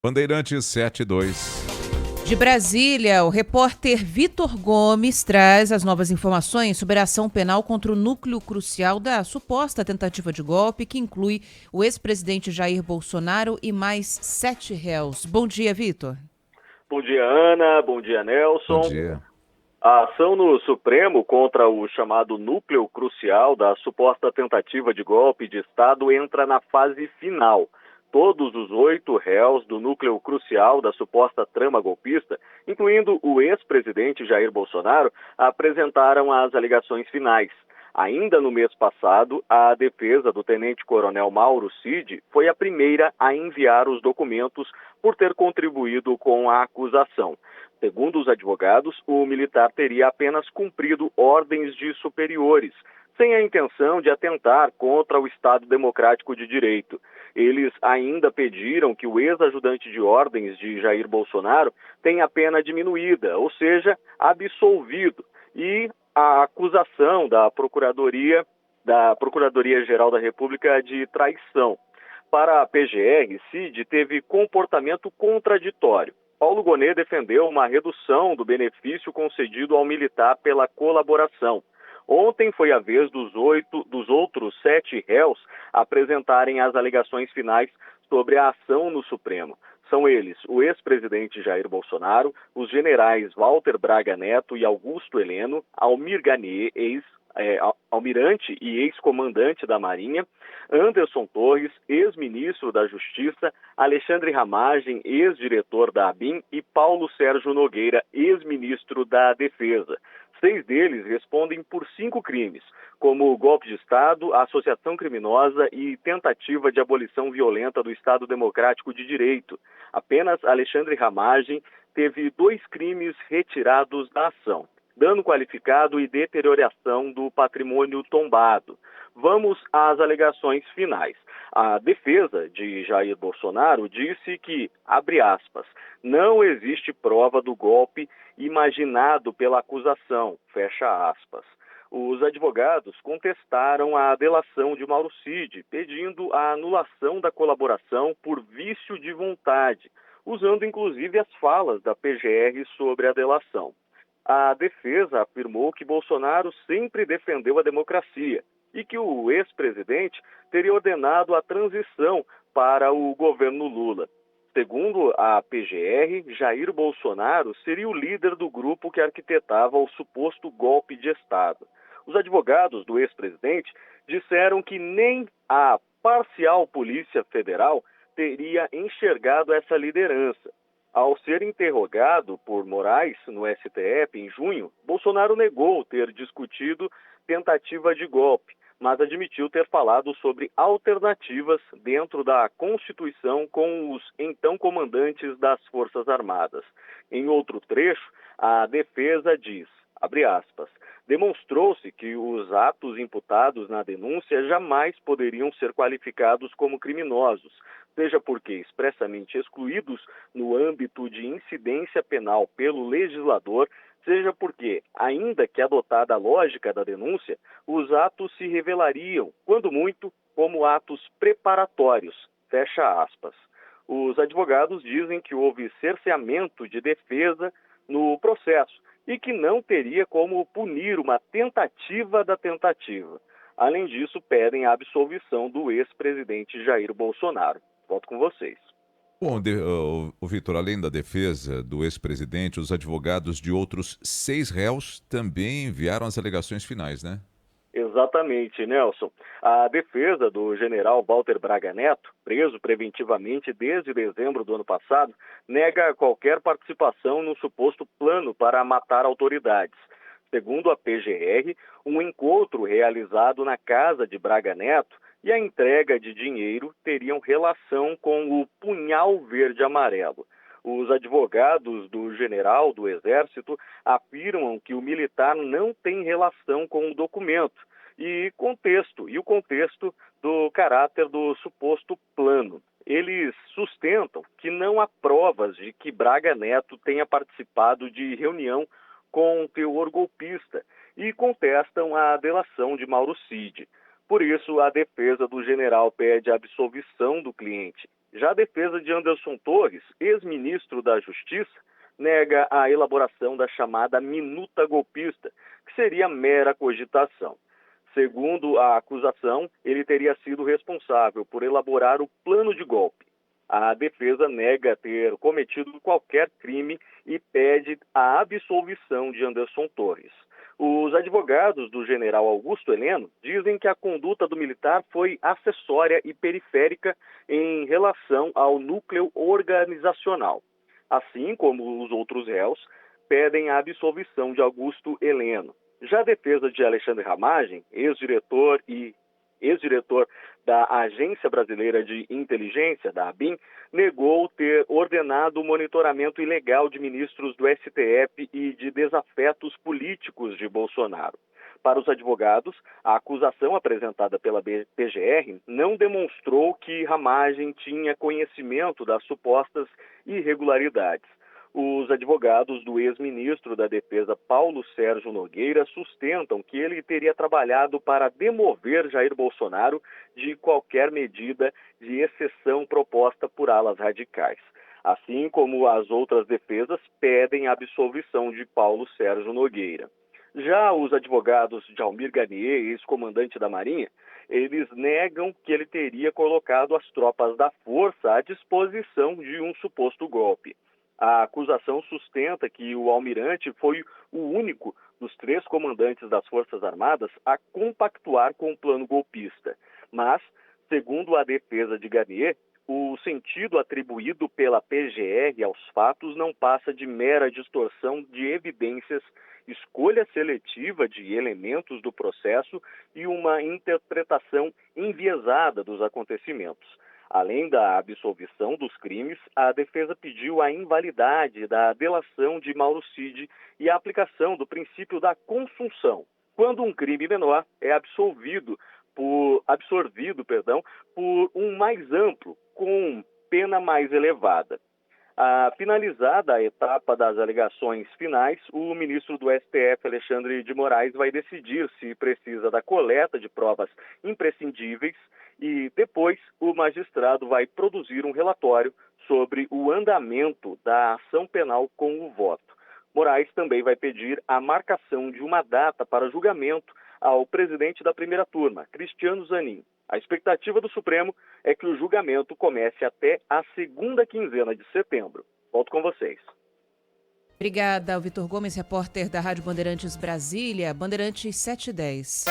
Bandeirantes 72. De Brasília, o repórter Vitor Gomes traz as novas informações sobre a ação penal contra o núcleo crucial da suposta tentativa de golpe, que inclui o ex-presidente Jair Bolsonaro e mais 7 réus. Bom dia, Vitor. Bom dia, Ana. Bom dia, Nelson. Bom dia. A ação no Supremo contra o chamado núcleo crucial da suposta tentativa de golpe de Estado entra na fase final. Todos os 8 réus do núcleo crucial da suposta trama golpista, incluindo o ex-presidente Jair Bolsonaro, apresentaram as alegações finais. Ainda no mês passado, a defesa do tenente-coronel Mauro Cid foi a primeira a enviar os documentos por ter contribuído com a acusação. Segundo os advogados, o militar teria apenas cumprido ordens de superiores, sem a intenção de atentar contra o Estado Democrático de Direito. Eles ainda pediram que o ex-ajudante de ordens de Jair Bolsonaro tenha a pena diminuída, ou seja, absolvido, e a acusação da Procuradoria-Geral da República de traição. Para a PGR, Cid teve comportamento contraditório. Paulo Gonet defendeu uma redução do benefício concedido ao militar pela colaboração. Ontem foi a vez dos outros 7 réus apresentarem as alegações finais sobre a ação no Supremo. São eles o ex-presidente Jair Bolsonaro, os generais Walter Braga Neto e Augusto Heleno, Almir Garnier, almirante e ex-comandante da Marinha, Anderson Torres, ex-ministro da Justiça, Alexandre Ramagem, ex-diretor da ABIN, e Paulo Sérgio Nogueira, ex-ministro da Defesa. 6 deles respondem por 5 crimes, como golpe de Estado, associação criminosa e tentativa de abolição violenta do Estado Democrático de Direito. Apenas Alexandre Ramagem teve 2 crimes retirados da ação: dano qualificado e deterioração do patrimônio tombado. Vamos às alegações finais. A defesa de Jair Bolsonaro disse que, abre aspas, não existe prova do golpe imaginado pela acusação, fecha aspas. Os advogados contestaram a delação de Mauro Cid, pedindo a anulação da colaboração por vício de vontade, usando inclusive as falas da PGR sobre a delação. A defesa afirmou que Bolsonaro sempre defendeu a democracia e que o ex-presidente teria ordenado a transição para o governo Lula. Segundo a PGR, Jair Bolsonaro seria o líder do grupo que arquitetava o suposto golpe de Estado. Os advogados do ex-presidente disseram que nem a parcial Polícia Federal teria enxergado essa liderança. Ao ser interrogado por Moraes no STF em junho, Bolsonaro negou ter discutido tentativa de golpe, mas admitiu ter falado sobre alternativas dentro da Constituição com os então comandantes das Forças Armadas. Em outro trecho, a defesa diz, abre aspas, demonstrou-se que os atos imputados na denúncia jamais poderiam ser qualificados como criminosos, seja porque expressamente excluídos no âmbito de incidência penal pelo legislador, seja porque, ainda que adotada a lógica da denúncia, os atos se revelariam, quando muito, como atos preparatórios, fecha aspas. Os advogados dizem que houve cerceamento de defesa no processo e que não teria como punir uma tentativa da tentativa. Além disso, pedem a absolvição do ex-presidente Jair Bolsonaro. Volto com vocês. Bom, o Vitor, além da defesa do ex-presidente, os advogados de outros 6 réus também enviaram as alegações finais, né? Exatamente, Nelson. A defesa do general Walter Braga Neto, preso preventivamente desde dezembro do ano passado, nega qualquer participação no suposto plano para matar autoridades. Segundo a PGR, um encontro realizado na casa de Braga Neto e a entrega de dinheiro teriam relação com o punhal verde-amarelo. Os advogados do general do Exército afirmam que o militar não tem relação com o documento e o contexto do caráter do suposto plano. Eles sustentam que não há provas de que Braga Neto tenha participado de reunião com teor golpista e contestam a delação de Mauro Cid. Por isso, a defesa do general pede a absolvição do cliente. Já a defesa de Anderson Torres, ex-ministro da Justiça, nega a elaboração da chamada minuta golpista, que seria mera cogitação. Segundo a acusação, ele teria sido responsável por elaborar o plano de golpe. A defesa nega ter cometido qualquer crime e pede a absolvição de Anderson Torres. Os advogados do general Augusto Heleno dizem que a conduta do militar foi acessória e periférica em relação ao núcleo organizacional. Assim como os outros réus, pedem a absolvição de Augusto Heleno. Já a defesa de Alexandre Ramagem, ex-diretor da Agência Brasileira de Inteligência, da ABIN, negou ter ordenado o monitoramento ilegal de ministros do STF e de desafetos políticos de Bolsonaro. Para os advogados, a acusação apresentada pela PGR não demonstrou que Ramagem tinha conhecimento das supostas irregularidades. Os advogados do ex-ministro da Defesa, Paulo Sérgio Nogueira, sustentam que ele teria trabalhado para demover Jair Bolsonaro de qualquer medida de exceção proposta por alas radicais. Assim como as outras defesas pedem a absolvição de Paulo Sérgio Nogueira. Já os advogados de Almir Garnier, ex-comandante da Marinha, eles negam que ele teria colocado as tropas da força à disposição de um suposto golpe. A acusação sustenta que o almirante foi o único dos 3 comandantes das Forças Armadas a compactuar com o plano golpista. Mas, segundo a defesa de Garnier, o sentido atribuído pela PGR aos fatos não passa de mera distorção de evidências, escolha seletiva de elementos do processo e uma interpretação enviesada dos acontecimentos. Além da absolvição dos crimes, a defesa pediu a invalidade da delação de Mauro Cid e a aplicação do princípio da consunção, quando um crime menor é absorvido por um mais amplo, com pena mais elevada. Finalizada a etapa das alegações finais, o ministro do STF, Alexandre de Moraes, vai decidir se precisa da coleta de provas imprescindíveis e depois o magistrado vai produzir um relatório sobre o andamento da ação penal com o voto. Moraes também vai pedir a marcação de uma data para julgamento ao presidente da primeira turma, Cristiano Zanin. A expectativa do Supremo é que o julgamento comece até a segunda quinzena de setembro. Volto com vocês. Obrigada ao Vitor Gomes, repórter da Rádio Bandeirantes Brasília, Bandeirantes 710.